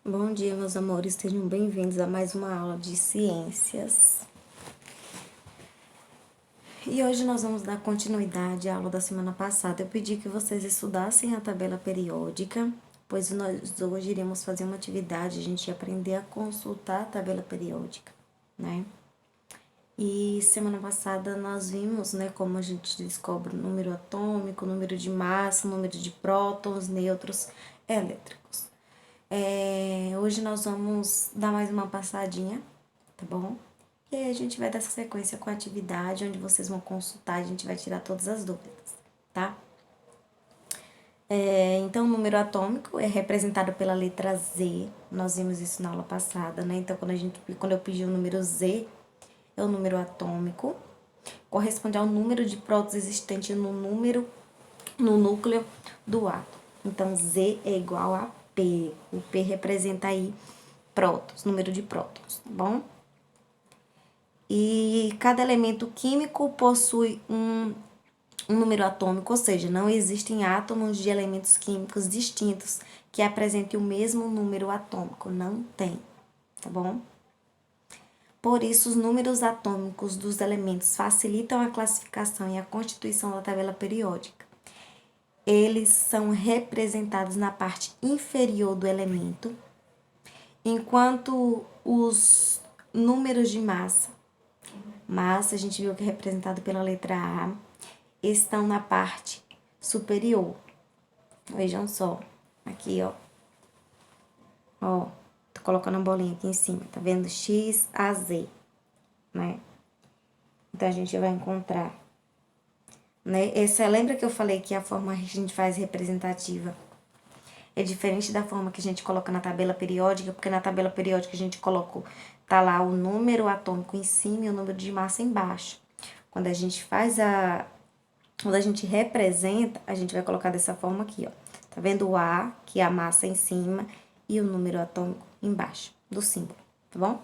Bom dia, meus amores, sejam bem-vindos a mais uma aula de ciências. E hoje nós vamos dar continuidade à aula da semana passada. Eu pedi que vocês estudassem a tabela periódica, pois nós hoje iremos fazer uma atividade, a gente ia aprender a consultar a tabela periódica, né? E semana passada nós vimos, né, como a gente descobre o número atômico, número de massa, número de prótons, nêutrons, elétricos. Hoje nós vamos dar mais uma passadinha, tá bom? E aí a gente vai dar sequência com a atividade, onde vocês vão consultar, a gente vai tirar todas as dúvidas, tá? Então, o número atômico é representado pela letra Z, nós vimos isso na aula passada, né? Então, quando eu pedi o número Z, é o número atômico, corresponde ao número de prótons existente no núcleo do átomo. Então, Z é igual a P. O P representa aí prótons, número de prótons, tá bom? E cada elemento químico possui um número atômico, ou seja, não existem átomos de elementos químicos distintos que apresentem o mesmo número atômico. Não tem, tá bom? Por isso, os números atômicos dos elementos facilitam a classificação e a constituição da tabela periódica. Eles são representados na parte inferior do elemento, enquanto os números de massa, a gente viu que é representado pela letra A, estão na parte superior. Vejam só, aqui, ó. Ó, tô colocando a bolinha aqui em cima, tá vendo? X, A, Z, né? Então, a gente vai encontrar, né? Lembra que eu falei que a forma que a gente faz representativa é diferente da forma que a gente coloca na tabela periódica, porque na tabela periódica a gente coloca, tá lá o número atômico em cima e o número de massa embaixo. Quando a gente representa, a gente vai colocar dessa forma aqui, ó. Tá vendo o A, que é a massa em cima, e o número atômico embaixo do símbolo, tá bom?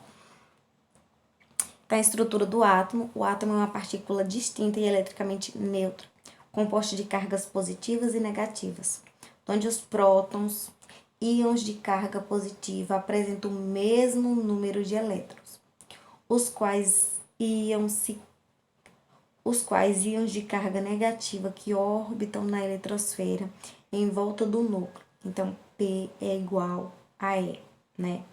Então, a estrutura do átomo. O átomo é uma partícula distinta e eletricamente neutra, composta de cargas positivas e negativas, onde os prótons, íons de carga positiva, apresentam o mesmo número de elétrons, os quais íons de carga negativa que orbitam na eletrosfera em volta do núcleo. Então, P é igual a E, né?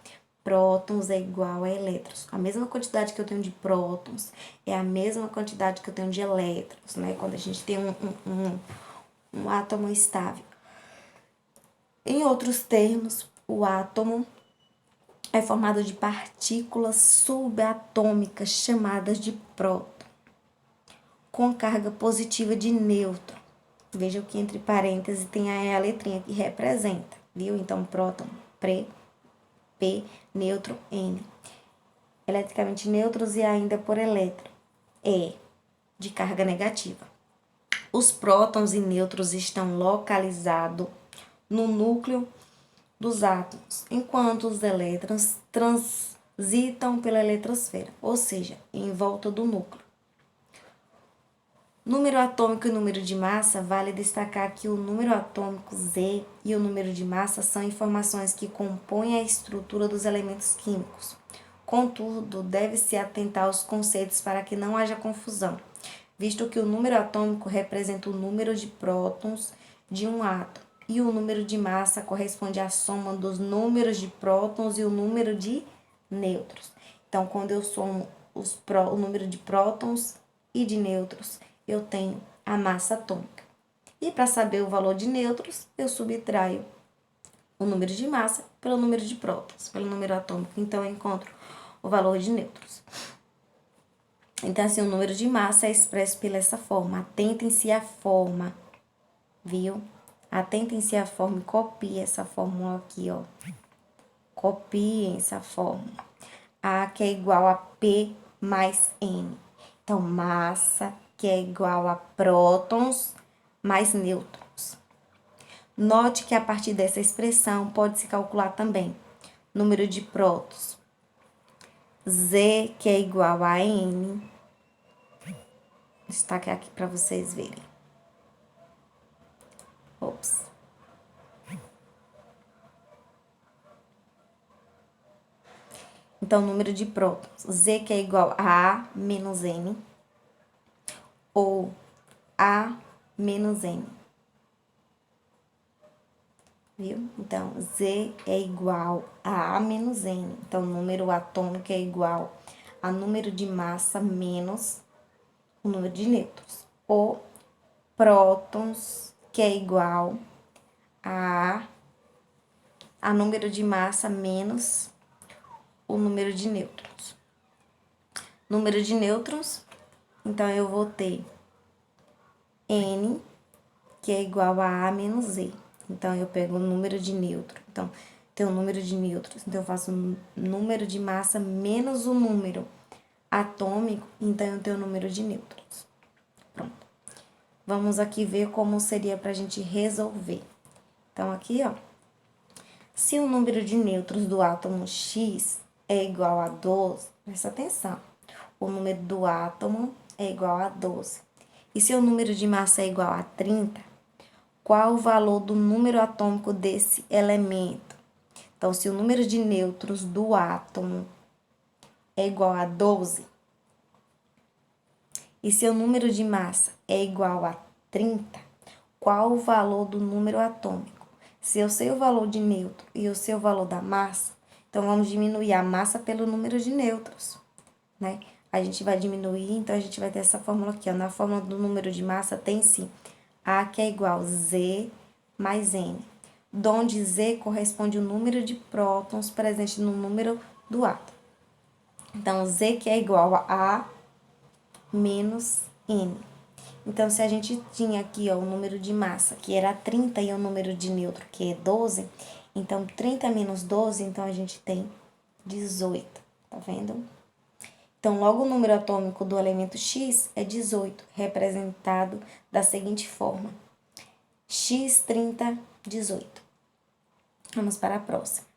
Prótons é igual a elétrons. A mesma quantidade que eu tenho de prótons é a mesma quantidade que eu tenho de elétrons, né? Quando a gente tem um átomo estável. Em outros termos, o átomo é formado de partículas subatômicas chamadas de próton, com carga positiva de nêutron. Veja que entre parênteses tem a letrinha que representa, viu? Então, próton, P, nêutron, N. Eletricamente neutros e ainda por elétron, E, de carga negativa. Os prótons e nêutrons estão localizados no núcleo dos átomos, enquanto os elétrons transitam pela eletrosfera, ou seja, em volta do núcleo. Número atômico e número de massa, vale destacar que o número atômico Z e o número de massa são informações que compõem a estrutura dos elementos químicos. Contudo, deve-se atentar aos conceitos para que não haja confusão, visto que o número atômico representa o número de prótons de um átomo e o número de massa corresponde à soma dos números de prótons e o número de nêutrons. Então, quando eu somo o número de prótons e de nêutrons, eu tenho a massa atômica. E para saber o valor de nêutrons, eu subtraio o número de massa pelo número de prótons, pelo número atômico. Então, eu encontro o valor de nêutrons. Então, assim, o número de massa é expresso pela essa forma. Atentem-se à forma, viu? Atentem-se à forma e copiem essa fórmula aqui, ó. Copiem essa fórmula. A que é igual a P mais N. Então, massa que é igual a prótons mais nêutrons. Note que a partir dessa expressão pode-se calcular também número de prótons. Z, que é igual a N. Vou destacar aqui para vocês verem. Ops. Então, número de prótons, Z que é igual a A menos N, ou A menos N. Viu? Então, Z é igual a A menos N. Então, número atômico é igual a número de massa menos o número de nêutrons. Ou prótons, que é igual a número de massa menos o número de nêutrons. Número de nêutrons, então eu vou ter N, que é igual a A menos Z. Então, eu pego o número de nêutrons. Então, tem o número de nêutrons. Então, eu faço o número de massa menos o número atômico. Então, eu tenho o número de nêutrons. Pronto. Vamos aqui ver como seria para a gente resolver. Então, aqui, ó. Se o número de nêutrons do átomo X é igual a 12, presta atenção. O número do átomo é igual a 12. E se o número de massa é igual a 30, qual o valor do número atômico desse elemento? Então, se o número de nêutrons do átomo é igual a 12, e se o número de massa é igual a 30, qual o valor do número atômico? Se eu sei o valor de nêutron e eu sei o valor da massa, então vamos diminuir a massa pelo número de nêutrons, né? A gente vai diminuir, então a gente vai ter essa fórmula aqui, ó. Na fórmula do número de massa tem sim A, que é igual a Z mais N, onde Z corresponde ao número de prótons presente no número do átomo. Então, Z que é igual a A menos N. Então, se a gente tinha aqui, ó, o número de massa, que era 30, e o número de nêutron, que é 12, então 30 menos 12, então a gente tem 18, tá vendo? Então, logo o número atômico do elemento X é 18, representado da seguinte forma: X 30, 18. Vamos para a próxima.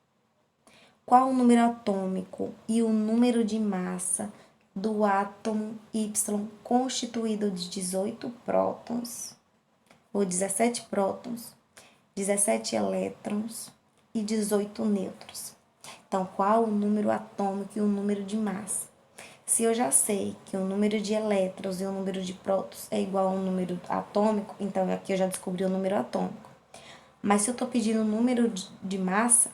Qual o número atômico e o número de massa do átomo Y constituído de 18 prótons, ou 17 prótons, 17 elétrons e 18 nêutrons? Então, qual o número atômico e o número de massa? Se eu já sei que o número de elétrons e o número de prótons é igual ao número atômico, então aqui eu já descobri o número atômico. Mas se eu estou pedindo o número de massa,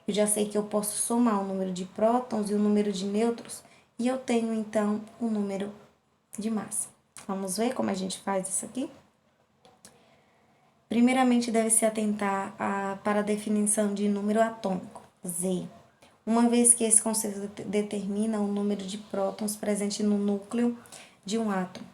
eu já sei que eu posso somar o número de prótons e o número de nêutrons, e eu tenho, então, o número de massa. Vamos ver como a gente faz isso aqui? Primeiramente, deve-se atentar para a definição de número atômico, Z, uma vez que esse conceito determina o número de prótons presente no núcleo de um átomo.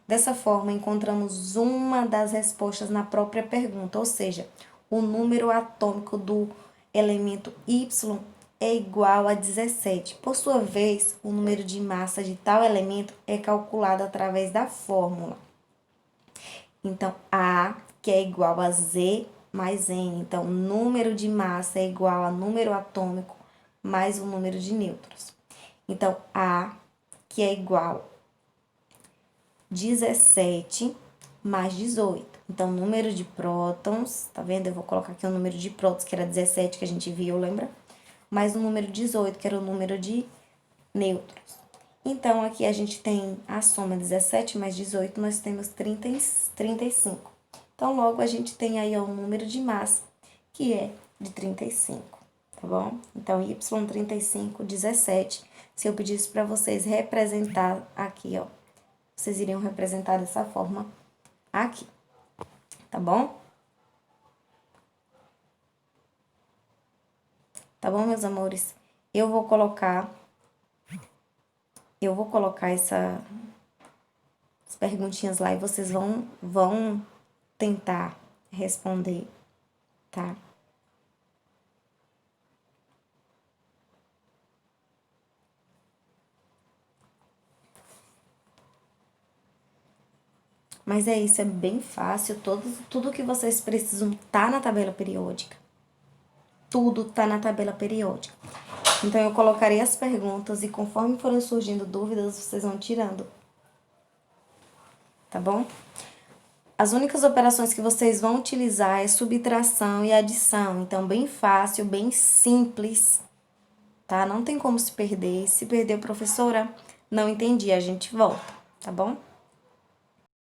Dessa forma, encontramos uma das respostas na própria pergunta, ou seja, o número atômico do elemento Y é igual a 17. Por sua vez, o número de massa de tal elemento é calculado através da fórmula. Então, A, que é igual a Z mais N. Então, número de massa é igual a número atômico mais o número de nêutrons. Então, A, que é igual a 17 mais 18. Então, número de prótons, tá vendo? Eu vou colocar aqui o número de prótons, que era 17, que a gente viu, lembra? Mais o número 18, que era o número de nêutrons. Então, aqui a gente tem a soma 17 mais 18, nós temos 35. Então, logo a gente tem aí ó, o número de massa, que é de 35, tá bom? Então, Y35, 17. Se eu pedisse para vocês representar aqui, ó, vocês iriam representar dessa forma aqui, tá bom? Tá bom, meus amores? Eu vou colocar essas perguntinhas lá e vocês vão tentar responder, tá? Mas é isso, é bem fácil. Tudo que vocês precisam tá na tabela periódica. Tudo tá na tabela periódica. Então, eu colocarei as perguntas e conforme forem surgindo dúvidas, vocês vão tirando. Tá bom? As únicas operações que vocês vão utilizar é subtração e adição. Então, bem fácil, bem simples. tá? Não tem como se perder. Se perder, professora, não entendi, a gente volta, tá bom?